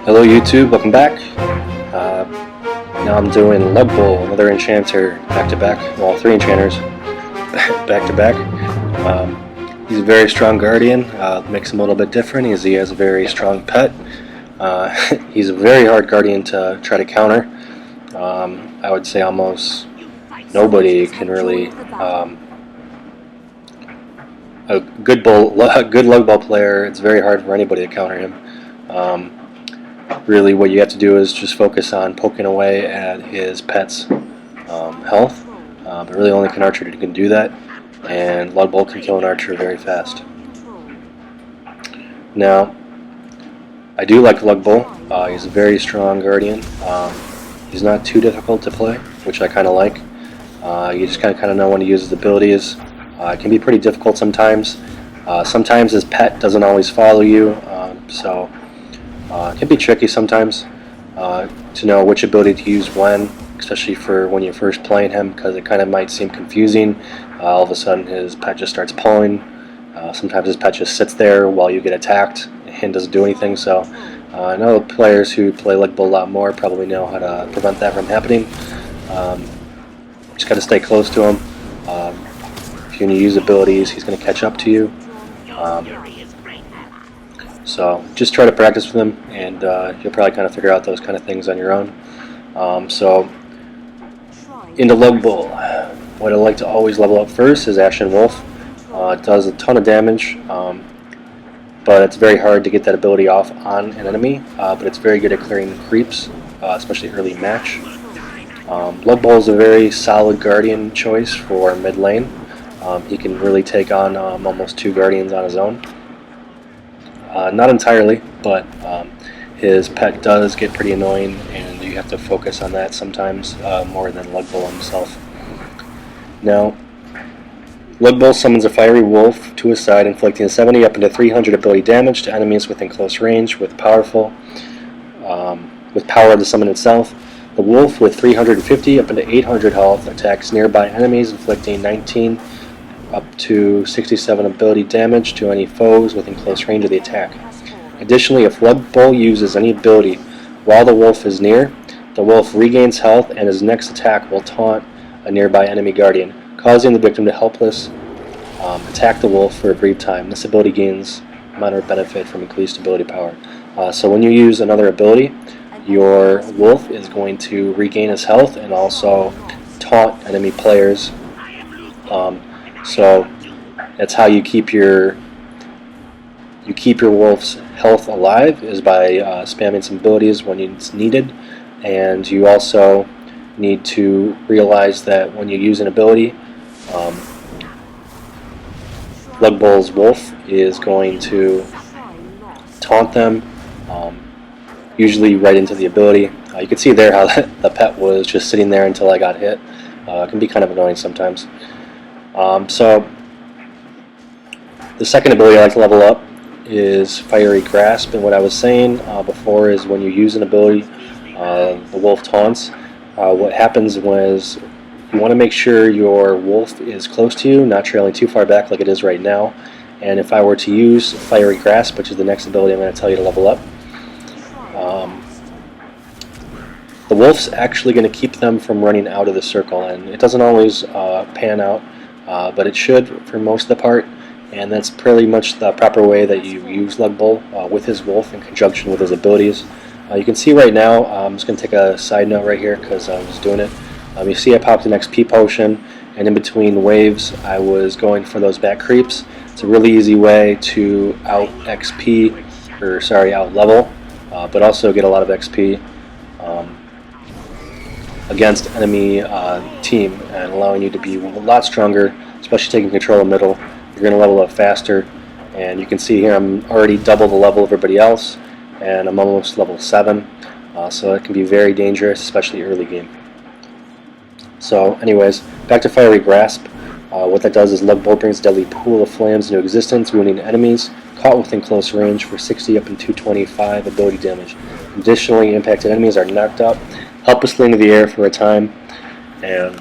Hello YouTube, welcome back. Now I'm doing Lugbol, another enchanter, back to back. Well, three enchanters, back to back. He's a very strong guardian. Makes him a little bit different is he has a very strong pet. He's a very hard guardian to try to counter. I would say almost nobody can really. A good Lugbol player, it's very hard for anybody to counter him. Really what you have to do is just focus on poking away at his pet's health. But really only an archer can do that, and Lugbol can kill an archer very fast. Now, I do like Lugbol. He's a very strong guardian. He's not too difficult to play, which I kind of like. You just kind of know when to use his abilities. It can be pretty difficult sometimes. Sometimes his pet doesn't always follow you, so it can be tricky sometimes to know which ability to use when, especially for when you're first playing him, because it kind of might seem confusing. All of a sudden his pet just starts pulling. Sometimes his pet just sits there while you get attacked and doesn't do anything. So I know players who play Lugbol a lot more probably know how to prevent that from happening. Just got to stay close to him. If you're going to use abilities, he's going to catch up to you. So just try to practice with him, and you'll probably kind of figure out those kind of things on your own. So into Lugbol, what I like to always level up first is Ashen Wolf. It does a ton of damage, but it's very hard to get that ability off on an enemy, but it's very good at clearing creeps, especially early match. Lugbol is a very solid guardian choice for mid lane. He can really take on almost two guardians on his own. Not entirely, but his pet does get pretty annoying, and you have to focus on that sometimes more than Lugbol himself. Now, Lugbol summons a fiery wolf to his side, inflicting 70 up into 300 ability damage to enemies within close range with power to summon itself. The wolf with 350 up into 800 health attacks nearby enemies, inflicting 19 up to 67 ability damage to any foes within close range of the attack. Additionally, if Lugbol uses any ability while the wolf is near, the wolf regains health, and his next attack will taunt a nearby enemy guardian, causing the victim to helpless attack the wolf for a brief time. This ability gains moderate benefit from increased ability power. So when you use another ability, your wolf is going to regain his health and also taunt enemy players. So that's how you keep your wolf's health alive, is by spamming some abilities when it's needed. And you also need to realize that when you use an ability, Lugbol's wolf is going to taunt them, usually right into the ability. You can see there how the pet was just sitting there until I got hit. It can be kind of annoying sometimes. So the second ability I like to level up is Fiery Grasp, and what I was saying before is when you use an ability, the wolf taunts. What happens was you want to make sure your wolf is close to you, not trailing too far back like it is right now. And if I were to use Fiery Grasp, which is the next ability I'm going to tell you to level up, the wolf's actually going to keep them from running out of the circle, and it doesn't always pan out, but it should for most of the part. And that's pretty much the proper way that you use Lugbol with his wolf in conjunction with his abilities. You can see right now, I'm just going to take a side note right here because I was doing it. You see I popped an XP potion, and in between waves I was going for those back creeps. It's a really easy way to out level, but also get a lot of XP against enemy team, and allowing you to be a lot stronger, especially taking control of middle. You're going to level up faster, and you can see here I'm already double the level of everybody else, and I'm almost level 7, so it can be very dangerous, especially early game. So anyways, back to Fiery Grasp. What that does is Lugbol brings a deadly pool of flames into existence, wounding enemies caught within close range for 60 up and 225 ability damage. Additionally, impacted enemies are knocked up helplessly into the air for a time. And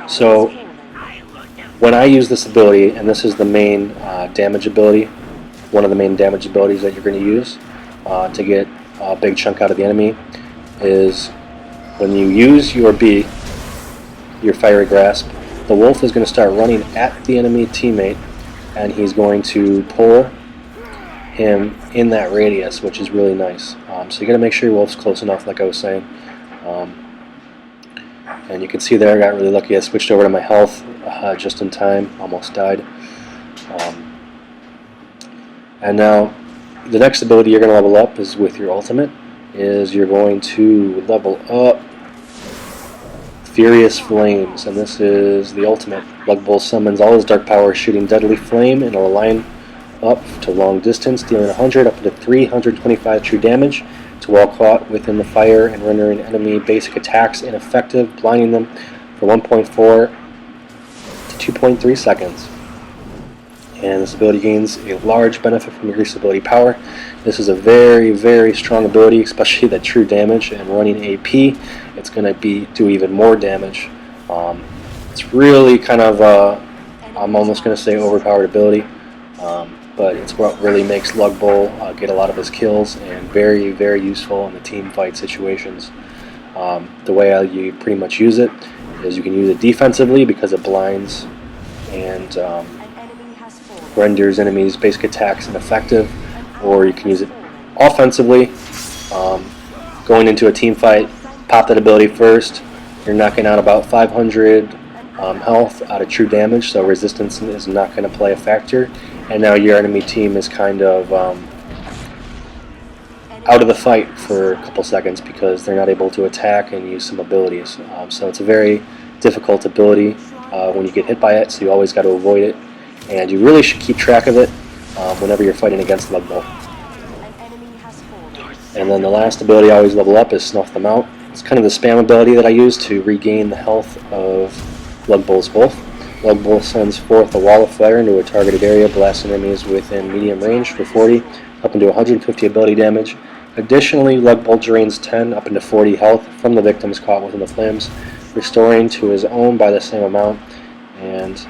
so when I use this ability, and this is the main damage ability, one of the main damage abilities that you're going to use, to get a big chunk out of the enemy is when you use your B, your fiery grasp, the wolf is going to start running at the enemy teammate, and he's going to pull him in that radius, which is really nice. So you got to make sure your wolf's close enough, like I was saying. And you can see there I got really lucky. I switched over to my health just in time, almost died. And now the next ability you're going to level up is with your ultimate, is you're going to level up Furious Flames, and this is the ultimate. Lugbol summons all his dark power, shooting deadly flame in a line up to long distance, dealing 100 up to 325 true damage to while caught within the fire, and rendering enemy basic attacks ineffective, blinding them for 1.4 to 2.3 seconds. And this ability gains a large benefit from increased ability power. This is a very, very strong ability, especially the true damage, and running AP, it's going to do even more damage. It's really kind of, I'm almost going to say overpowered ability, but it's what really makes Lugbol get a lot of his kills, and very, very useful in the team fight situations. The way you pretty much use it is you can use it defensively because it blinds and renders enemies' basic attacks ineffective, or you can use it offensively, going into a team fight, pop that ability first, you're knocking out about 500 health out of true damage, so resistance is not going to play a factor, and now your enemy team is kind of out of the fight for a couple seconds because they're not able to attack and use some abilities. So it's a very difficult ability when you get hit by it, so you always got to avoid it. And you really should keep track of it whenever you're fighting against Lugbol. And then the last ability I always level up is Snuff Them Out. It's kind of the spam ability that I use to regain the health of Lugbol's wolf. Lugbol sends forth a wall of fire into a targeted area, blasting enemies within medium range for 40, up into 150 ability damage. Additionally, Lugbol drains 10 up into 40 health from the victims caught within the flames, restoring to his own by the same amount. And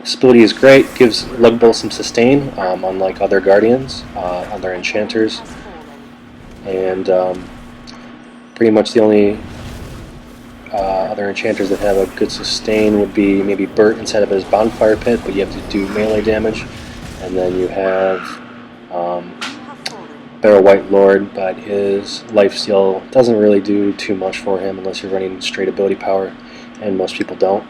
this ability is great, gives Lugbol some sustain, unlike other guardians, other enchanters, and pretty much the only other enchanters that have a good sustain would be maybe Bert inside of his bonfire pit, but you have to do melee damage. And then you have Barrow White Lord, but his lifesteal doesn't really do too much for him unless you're running straight ability power, and most people don't.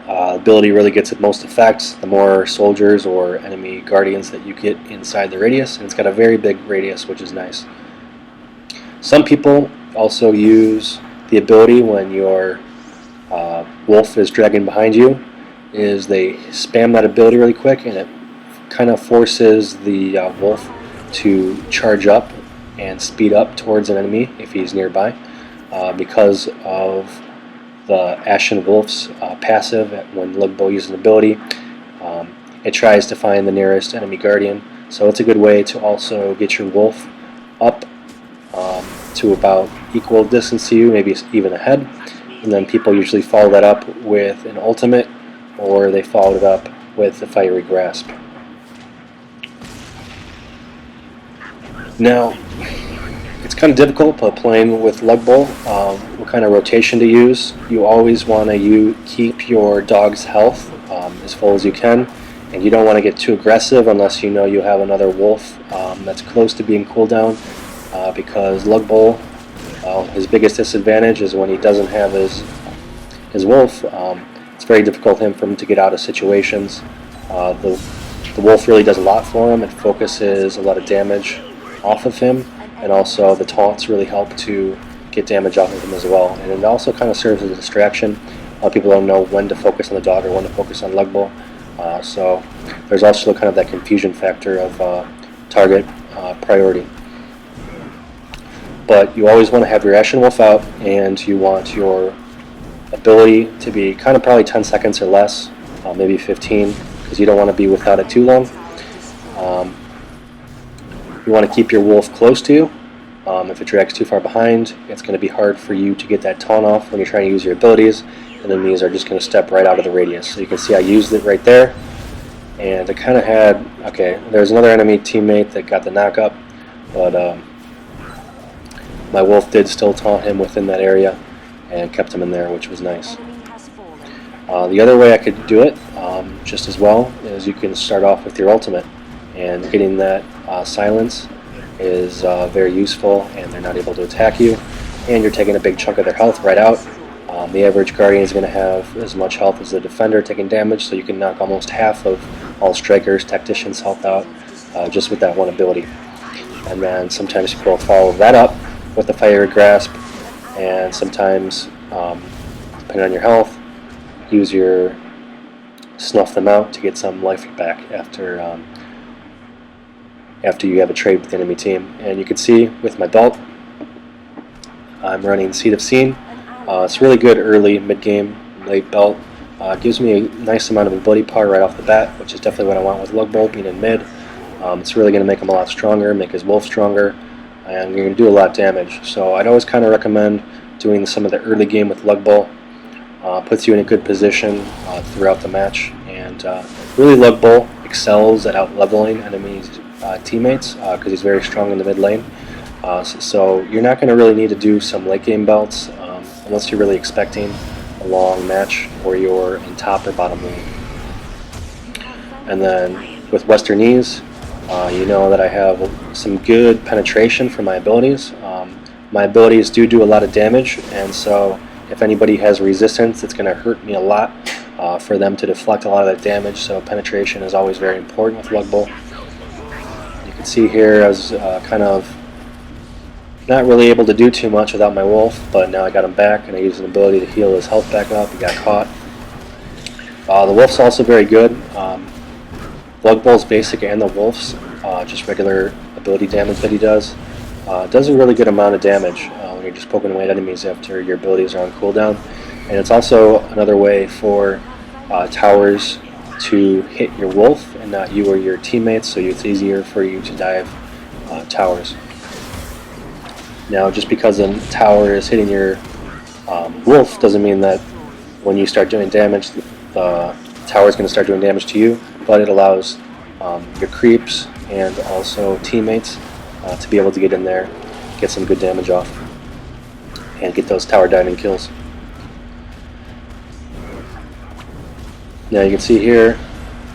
Ability really gets at most effects the more soldiers or enemy guardians that you get inside the radius, and it's got a very big radius, which is nice. Some people also use the ability when your wolf is dragging behind you, is they spam that ability really quick, and it kind of forces the wolf to charge up and speed up towards an enemy if he's nearby, because of the Ashen Wolf's passive. When Lugbol uses an ability, it tries to find the nearest enemy guardian, so it's a good way to also get your wolf up to about equal distance to you, maybe even ahead, and then people usually follow that up with an ultimate, or they follow it up with the Fiery Grasp. Now, it's kind of difficult playing with Lugbol, what kind of rotation to use. You always want to keep your dog's health as full as you can, and you don't want to get too aggressive unless you know you have another wolf that's close to being cooldown, because Lugbol, his biggest disadvantage is when he doesn't have his wolf. It's very difficult for him to get out of situations. The wolf really does a lot for him. It focuses a lot of damage off of him, and also the taunts really help to get damage off of him as well. And it also kind of serves as a distraction. A lot of people don't know when to focus on the dog or when to focus on Lugbol. So there's also kind of that confusion factor of target priority. But you always want to have your Ashen Wolf out, and you want your ability to be kind of probably 10 seconds or less, maybe 15, because you don't want to be without it too long. You want to keep your wolf close to you. If it drags too far behind, it's going to be hard for you to get that taunt off when you're trying to use your abilities, and enemies are just going to step right out of the radius. So you can see I used it right there, and I kind of had, okay, there's another enemy teammate that got the knock-up, but my wolf did still taunt him within that area and kept him in there, which was nice. The other way I could do it just as well is you can start off with your ultimate, and getting that silence is very useful, and they're not able to attack you, and you're taking a big chunk of their health right out. The average Guardian is going to have as much health as the Defender taking damage, so you can knock almost half of all Strikers, Tacticians' health out just with that one ability. And then sometimes people follow that up with the Fiery Grasp, and sometimes, depending on your health, use your Snuff Them Out to get some life back after you have a trade with the enemy team. And you can see with my belt, I'm running Seed of Scene. It's really good early, mid-game, late belt. Gives me a nice amount of ability power right off the bat, which is definitely what I want with Lugbol being in mid. It's really going to make him a lot stronger, make his wolf stronger, and you're going to do a lot of damage. So I'd always kind of recommend doing some of the early game with Lugbol. Puts you in a good position throughout the match, and really Lugbol excels at out-leveling enemies' teammates because he's very strong in the mid lane. So you're not going to really need to do some late game belts unless you're really expecting a long match where you're in top or bottom lane. And then with Westernese, you know that I have some good penetration for my abilities. My abilities do a lot of damage, and so if anybody has resistance, it's going to hurt me a lot for them to deflect a lot of that damage, so penetration is always very important with Lugbol. You can see here I was kind of not really able to do too much without my wolf, but now I got him back, and I used an ability to heal his health back up. He got caught. The wolf's also very good. Lugbol's basic and the wolf's, just regular ability damage that he does a really good amount of damage when you're just poking away at enemies after your abilities are on cooldown. And it's also another way for towers to hit your wolf and not you or your teammates, so it's easier for you to dive towers. Now, just because a tower is hitting your wolf doesn't mean that when you start doing damage, the tower is going to start doing damage to you, but it allows your creeps and also teammates to be able to get in there, get some good damage off, and get those tower diving kills. Now you can see here,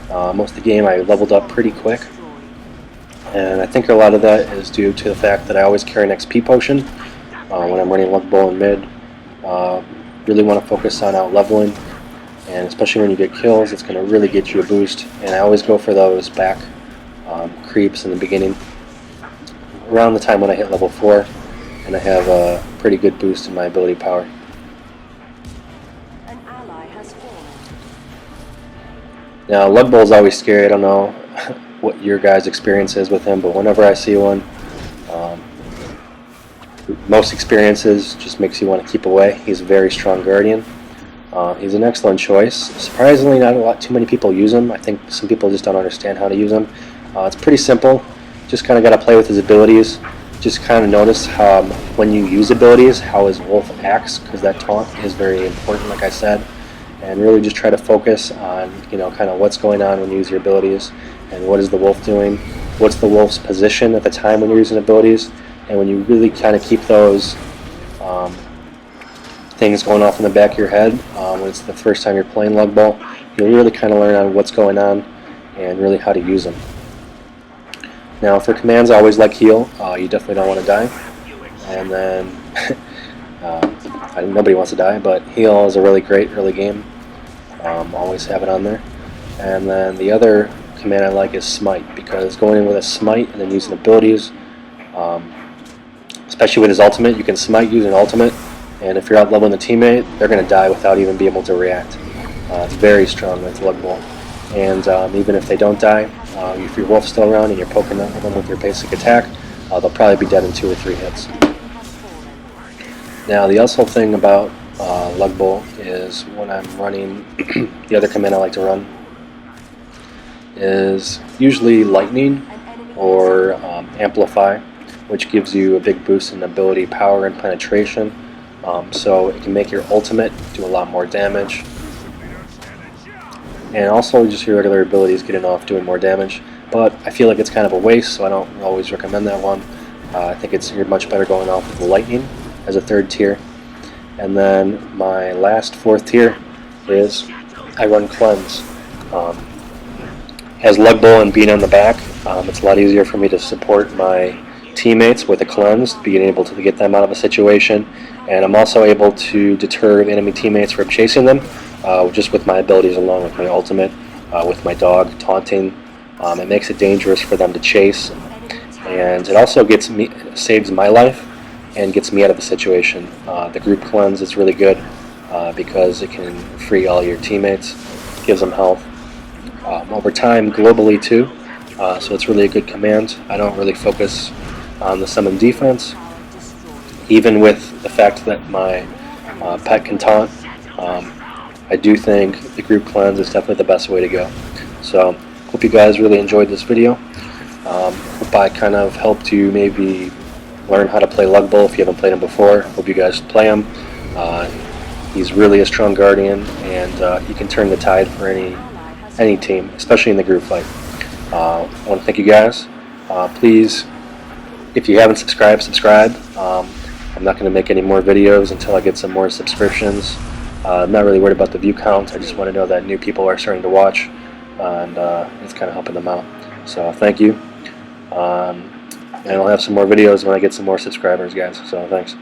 most of the game I leveled up pretty quick, and I think a lot of that is due to the fact that I always carry an XP potion when I'm running Lugbol in mid. Really want to focus on out leveling, and especially when you get kills, it's going to really get you a boost. And I always go for those back creeps in the beginning, around the time when I hit level 4, and I have a pretty good boost in my ability power. An ally has fallen. Now, Lugbol is always scary. I don't know what your guys' experience is with him, but whenever I see one, most experiences just makes you want to keep away. He's a very strong Guardian. He's an excellent choice. Surprisingly, not too many people use him. I think some people just don't understand how to use him. It's pretty simple. Just kind of got to play with his abilities. Just kind of notice how, when you use abilities, how his wolf acts, because that taunt is very important, like I said. And really just try to focus on, kind of what's going on when you use your abilities, and what is the wolf doing, what's the wolf's position at the time when you're using abilities, and when you really kind of keep those things going off in the back of your head when it's the first time you're playing Lugbol, you'll really kind of learn on what's going on and really how to use them. Now for commands, I always like heal. You definitely don't want to die. And then, nobody wants to die, but heal is a really great early game. Always have it on there. And then the other command I like is smite, because going in with a smite and then using abilities, especially with his ultimate, you can smite using ultimate, and if you're out leveling the teammate, they're going to die without even being able to react. It's very strong with Lugbol. And even if they don't die, if your wolf's still around and you're poking at them with your basic attack, they'll probably be dead in 2 or 3 hits. Now the also thing about Lugbol is when I'm running, the other command I like to run is usually Lightning or Amplify, which gives you a big boost in ability power and penetration. So it can make your ultimate do a lot more damage. and also just your regular abilities getting off doing more damage. But I feel like it's kind of a waste, so I don't always recommend that one. I think you're much better going off with lightning as a 3rd tier. And then my last 4th tier is I run cleanse. As Lugbol and being on the back, it's a lot easier for me to support my teammates with a cleanse, being able to get them out of a situation, and I'm also able to deter enemy teammates from chasing them just with my abilities along with my ultimate, with my dog taunting. It makes it dangerous for them to chase, and it also saves my life and gets me out of the situation. The group cleanse is really good because it can free all your teammates, gives them health. Over time, globally too, so it's really a good command. I don't really focus on the summon defense, even with the fact that my pet can taunt. I do think the group cleanse is definitely the best way to go. So, hope you guys really enjoyed this video. Hope I kind of helped you maybe learn how to play Lugbol if you haven't played him before. Hope you guys play him. He's really a strong guardian, and he can turn the tide for any team, especially in the group fight. I want to thank you guys. Please, if you haven't subscribed, subscribe. I'm not going to make any more videos until I get some more subscriptions. I'm not really worried about the view count. I just want to know that new people are starting to watch, and it's kind of helping them out. So thank you. And I'll have some more videos when I get some more subscribers, guys. So thanks.